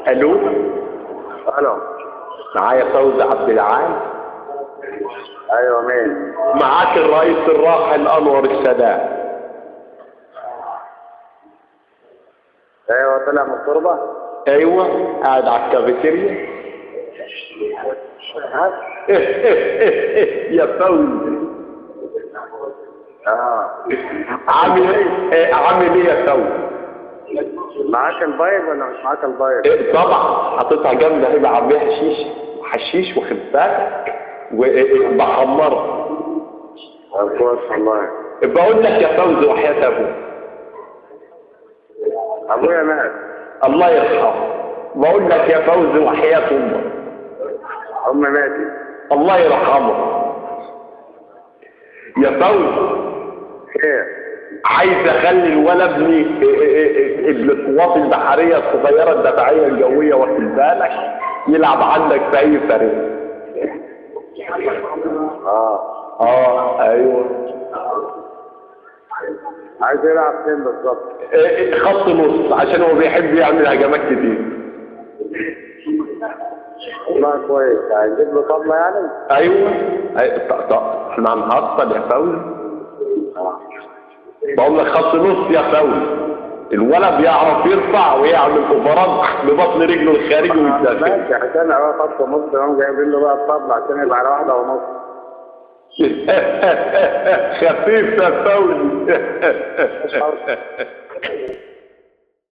الو. الو. معايا فوزي عبد العال. ايوه مين؟ معاك الرئيس الراحل انور السادات. ايوه طلع من التربه. ايوه قاعد على الكافيتيريا. يا فوزي. عامل ايه؟ عامل ايه يا فوزي؟ معاك البايب ولا مش معاك البايب؟ طبعا حاططها جنبي هيبقى عاملها حشيش واخد بالك وبخمرها. كويس والله. بقول لك يا فوزي وحياة ابوك. ابويا مات. الله يرحمه. بقول لك يا فوزي وحياة امك. امي ماتت. الله يرحمه. يا فوزي. ايه؟ عايز اخلي الولد ابني ابن القوات البحريه الصغيره الدفاعيه الجويه واخد بالك يلعب عندك في اي فريق. ايوه. عايز يلعب فين بالظبط؟ خط نص عشان هو بيحب يعمل هجمات كتير. والله كويس. هنجيب له طبله يعني؟ ايوه. احنا هنحصل يا فوزي. بقول لك خط نص يا فوزي. الولد بيعرف يرفع ويعمل اوفرات ببطن رجله الخارجي والداخلي. ماشي عشان هو خط نص يوم جايبين له بقى الطبله عشان يبقى على 1.5. خفيف يا فوزي.